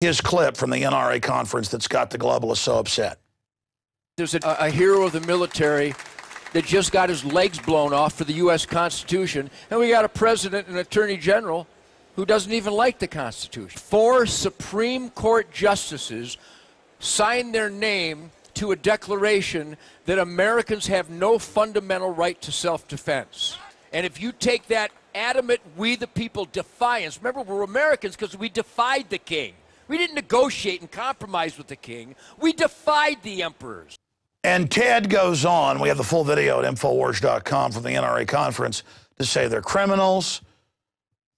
his clip from the NRA conference that's got the globalists so upset. There's a hero of the military that just got his legs blown off for the U.S. Constitution, and we got a president and attorney general who doesn't even like the Constitution. 4 Supreme Court justices signed their name to a declaration that Americans have no fundamental right to self-defense. And if you take that adamant we the people defiance, remember we're Americans because we defied the king. We didn't negotiate and compromise with the king. We defied the emperors. And Ted goes on, we have the full video at INFOWARS.com from the NRA conference, to say they're criminals,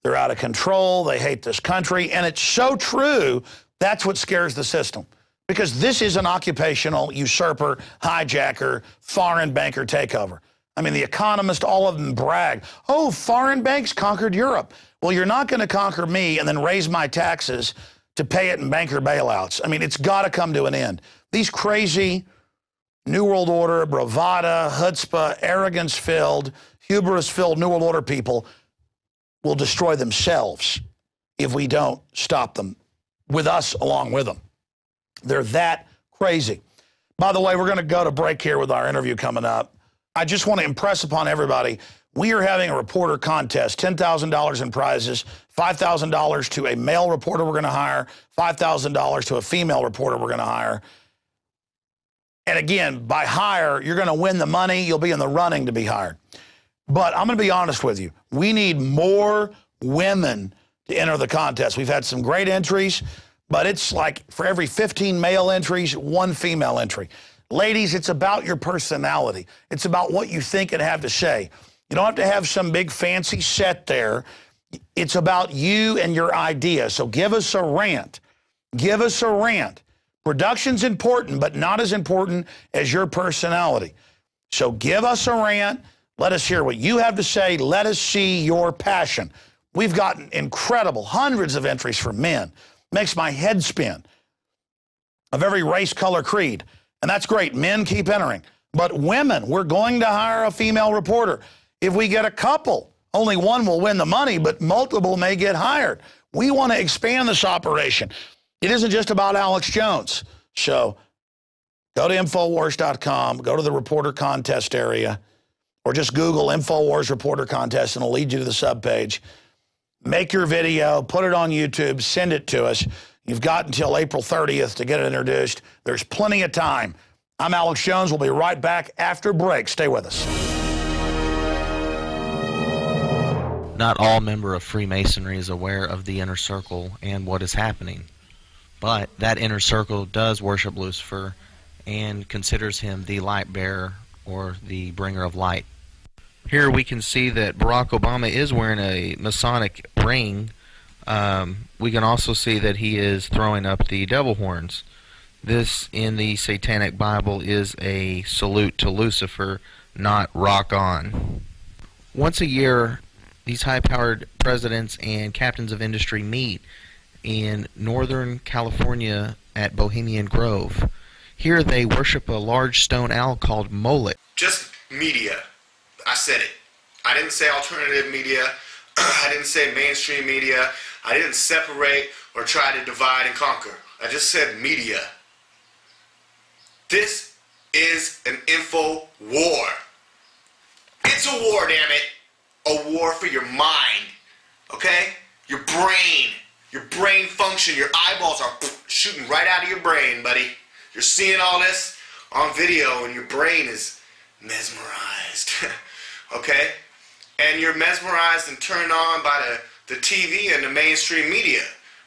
they're out of control, they hate this country, and it's so true, that's what scares the system. Because this is an occupational usurper, hijacker, foreign banker takeover. I mean, The Economist, all of them brag, oh, foreign banks conquered Europe. Well, you're not going to conquer me and then raise my taxes to pay it in banker bailouts. I mean, it's got to come to an end. These crazy New World Order, bravada, chutzpah, arrogance-filled, hubris-filled New World Order people will destroy themselves if we don't stop them, with us along with them. They're that crazy. By the way, we're going to go to break here with our interview coming up. I just want to impress upon everybody, we are having a reporter contest, $10,000 in prizes, $5,000 to a male reporter we're going to hire, $5,000 to a female reporter we're going to hire. And again, by hire, you're going to win the money. You'll be in the running to be hired. But I'm going to be honest with you. We need more women to enter the contest. We've had some great entries, but it's like for every 15 male entries, 1 female entry. Ladies, it's about your personality. It's about what you think and have to say. You don't have to have some big fancy set there. It's about you and your idea. So give us a rant. Give us a rant. Production's important, but not as important as your personality. So give us a rant. Let us hear what you have to say. Let us see your passion. We've gotten incredible, hundreds of entries from men. Makes my head spin. Of every race, color, creed. And that's great. Men keep entering. But women, we're going to hire a female reporter. If we get a couple, only one will win the money, but multiple may get hired. We want to expand this operation. It isn't just about Alex Jones. So go to INFOWARS.com, go to the reporter contest area, or just Google INFOWARS reporter contest, and it'll lead you to the subpage. Make your video, put it on YouTube, send it to us. You've got until April 30th to get it introduced. There's plenty of time. I'm Alex Jones. We'll be right back after break. Stay with us. Not all member of Freemasonry is aware of the inner circle and what is happening. But that inner circle does worship Lucifer and considers him the light bearer or the bringer of light. Here we can see that Barack Obama is wearing a Masonic ring. We can also see that he is throwing up the devil horns. This in the Satanic Bible is a salute to Lucifer, not rock on. Once a year, these high-powered presidents and captains of industry meet in Northern California at Bohemian Grove. Here they worship a large stone owl called Molech. Just media. I said it. I didn't say alternative media. I didn't say mainstream media. I didn't separate or try to divide and conquer. I just said media. This is an info war. It's a war, damn it. A war for your mind. Okay? Your brain. Your brain function, your eyeballs are shooting right out of your brain, buddy. You're seeing all this on video and your brain is mesmerized, okay? And you're mesmerized and turned on by the TV and the mainstream media,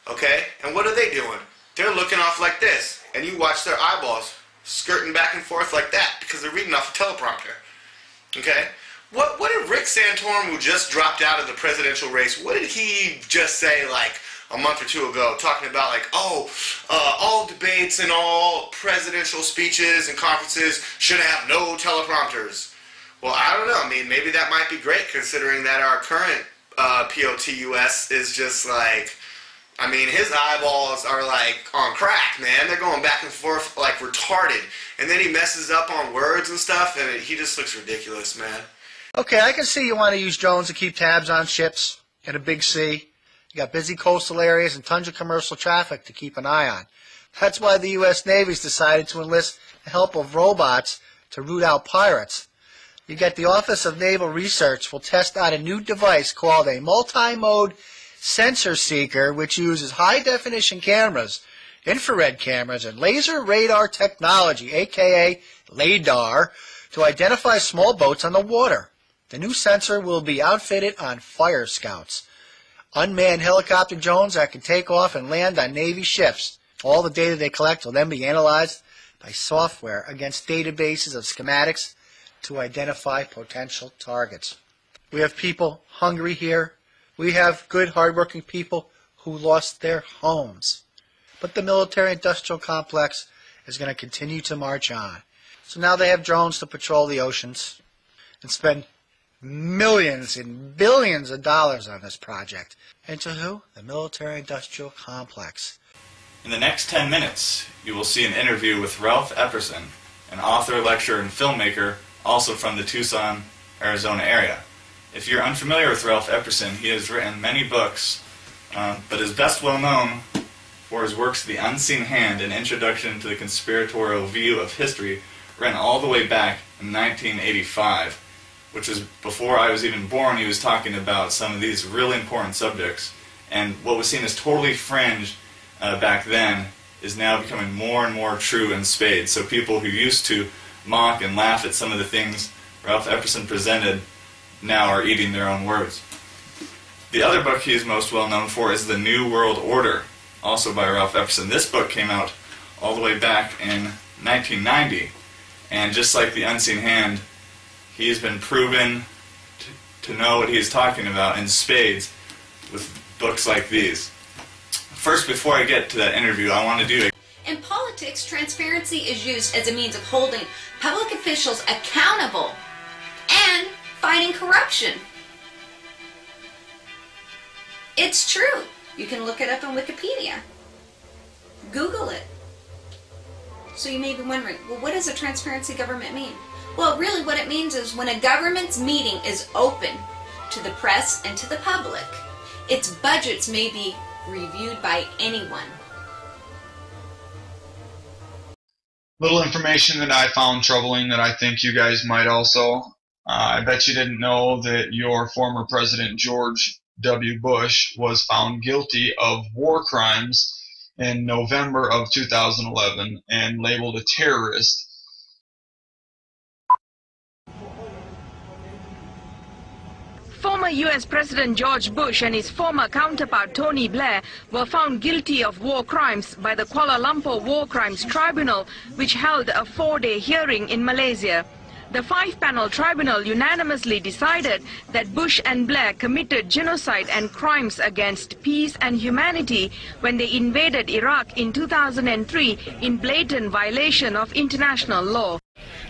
okay? And what are they doing? They're looking off like this, and you watch their eyeballs skirting back and forth like that because they're reading off a teleprompter, okay? What did Rick Santorum, who just dropped out of the presidential race, what did he just say like a month or 2 ago, talking about like, all debates and all presidential speeches and conferences should have no teleprompters? Well, I don't know. I mean, maybe that might be great considering that our current POTUS is just like, I mean, his eyeballs are like on crack, man. They're going back and forth like retarded. And then he messes up on words and stuff, and he just looks ridiculous, man. Okay, I can see you want to use drones to keep tabs on ships. Get a big C. You got busy coastal areas and tons of commercial traffic to keep an eye on. That's why the U.S. Navy's decided to enlist the help of robots to root out pirates. You get the Office of Naval Research will test out a new device called a multi-mode sensor seeker, which uses high-definition cameras, infrared cameras, and laser radar technology, aka LADAR, to identify small boats on the water. The new sensor will be outfitted on fire scouts, unmanned helicopter drones that can take off and land on Navy ships. All the data they collect will then be analyzed by software against databases of schematics to identify potential targets. We have people hungry here. We have good, hardworking people who lost their homes. But the military-industrial complex is going to continue to march on. So now they have drones to patrol the oceans and spend millions and billions of dollars on this project. And to who? The military-industrial complex. In the next 10 minutes, you will see an interview with Ralph Epperson, an author, lecturer, and filmmaker, also from the Tucson, Arizona area. If you're unfamiliar with Ralph Epperson, he has written many books, but is best well known for his works The Unseen Hand, an introduction to the conspiratorial view of history, written all the way back in 1985, which was before I was even born. He was talking about some of these really important subjects, and what was seen as totally fringe back then is now becoming more and more true in spades. So people who used to mock and laugh at some of the things Ralph Epperson presented now are eating their own words. The other book he is most well known for is The New World Order, also by Ralph Epperson. This book came out all the way back in 1990, and just like The Unseen Hand, he has been proven to know what he is talking about in spades with books like these. First, before I get to that interview, I want to do In politics, transparency is used as a means of holding public officials accountable and fighting corruption. It's true. You can look it up on Wikipedia. Google it. So you may be wondering, well, what does a transparency government mean? Well, really what it means is when a government's meeting is open to the press and to the public, its budgets may be reviewed by anyone. Little information that I found troubling that I think you guys might also. I bet you didn't know that your former President George W. Bush was found guilty of war crimes in November of 2011 and labeled a terrorist. Former U.S. President George Bush and his former counterpart Tony Blair were found guilty of war crimes by the Kuala Lumpur War Crimes Tribunal, which held a 4-day hearing in Malaysia. The 5-panel tribunal unanimously decided that Bush and Blair committed genocide and crimes against peace and humanity when they invaded Iraq in 2003 in blatant violation of international law.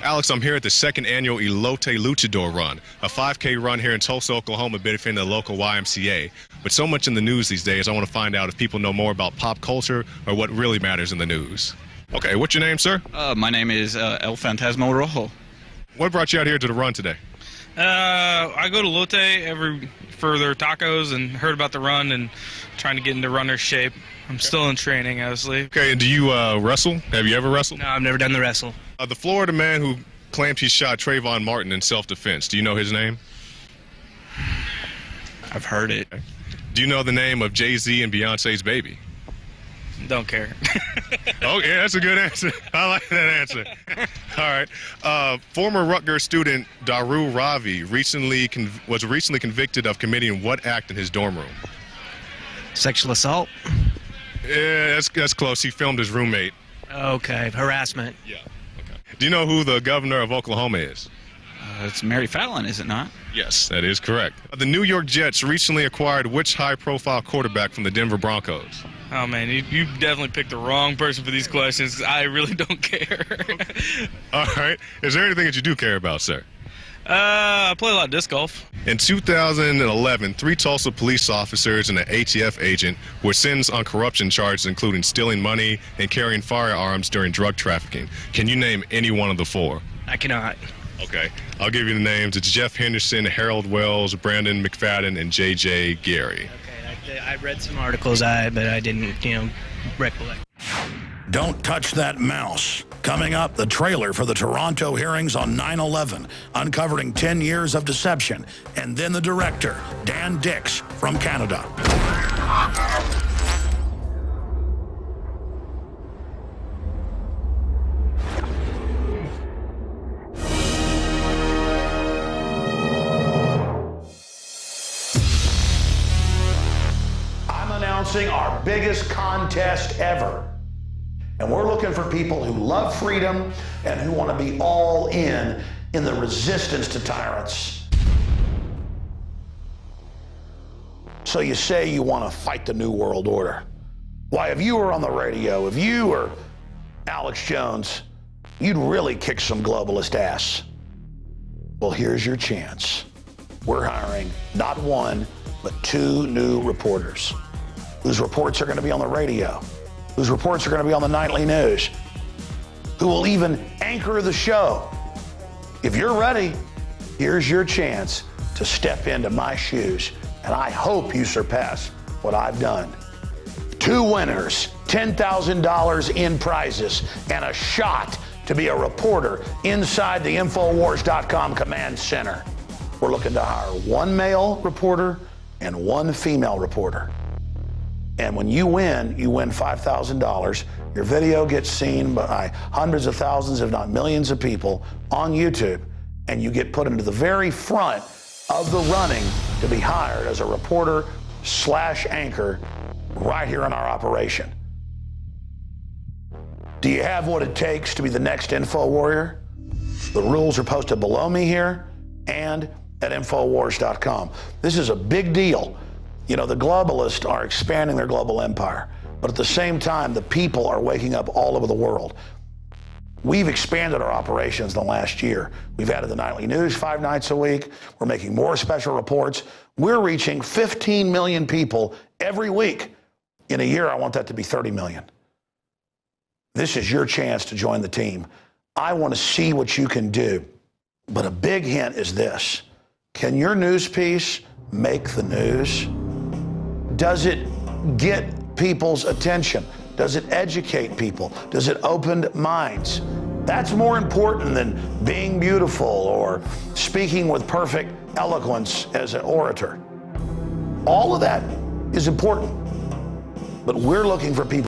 Alex, I'm here at the second annual Elote Luchador Run, a 5K run here in Tulsa, Oklahoma, benefiting the local YMCA. But so much in the news these days, I want to find out if people know more about pop culture or what really matters in the news. Okay, what's your name, sir? My name is El Fantasma Rojo. What brought you out here to the run today? I go to Lotte for their tacos and heard about the run and trying to get into runner shape. I'm still in training, obviously. Okay, and do you wrestle? Have you ever wrestled? No, I've never done the wrestle. The Florida man who claimed he shot Trayvon Martin in self-defense, do you know his name? I've heard it. Do you know the name of Jay-Z and Beyonce's baby? Don't care. Oh, yeah, that's a good answer. I like that answer. All right. Former Rutgers student Daru Ravi was recently convicted of committing what act in his dorm room? Sexual assault? Yeah, that's close. He filmed his roommate. Okay, harassment. Yeah. Okay. Do you know who the governor of Oklahoma is? It's Mary Fallon, is it not? Yes, that is correct. The New York Jets recently acquired which high-profile quarterback from the Denver Broncos? Oh, man, you definitely picked the wrong person for these questions. I really don't care. All right. Is there anything that you do care about, sir? I play a lot of disc golf. In 2011, 3 Tulsa police officers and an ATF agent were sentenced on corruption charges, including stealing money and carrying firearms during drug trafficking. Can you name any one of the 4? I cannot. Okay. I'll give you the names. It's Jeff Henderson, Harold Wells, Brandon McFadden, and J.J. Gary. Okay, I read some articles, but I didn't, recollect. Don't touch that mouse. Coming up, the trailer for the Toronto hearings on 9/11, uncovering 10 years of deception. And then the director, Dan Dix from Canada. I'm announcing our biggest contest ever. And we're looking for people who love freedom and who want to be all in the resistance to tyrants. So you say you want to fight the New World Order. Why, if you were on the radio, if you were Alex Jones, you'd really kick some globalist ass. Well, here's your chance. We're hiring not one, but 2 new reporters whose reports are going to be on the radio, whose reports are going to be on the nightly news, who will even anchor the show. If you're ready, here's your chance to step into my shoes, and I hope you surpass what I've done. 2 winners, $10,000 in prizes, and a shot to be a reporter inside the INFOWARS.com command center. We're looking to hire 1 male reporter and 1 female reporter. And when you win $5,000. Your video gets seen by hundreds of thousands, if not millions of people on YouTube, and you get put into the very front of the running to be hired as a reporter/anchor right here in our operation. Do you have what it takes to be the next Info Warrior? The rules are posted below me here and at INFOWARS.com. This is a big deal. The globalists are expanding their global empire, but at the same time, the people are waking up all over the world. We've expanded our operations in the last year. We've added the nightly news 5 nights a week. We're making more special reports. We're reaching 15 million people every week. In a year, I want that to be 30 million. This is your chance to join the team. I want to see what you can do. But a big hint is this. Can your news piece make the news? Does it get people's attention? Does it educate people? Does it open minds? That's more important than being beautiful or speaking with perfect eloquence as an orator. All of that is important. But we're looking for people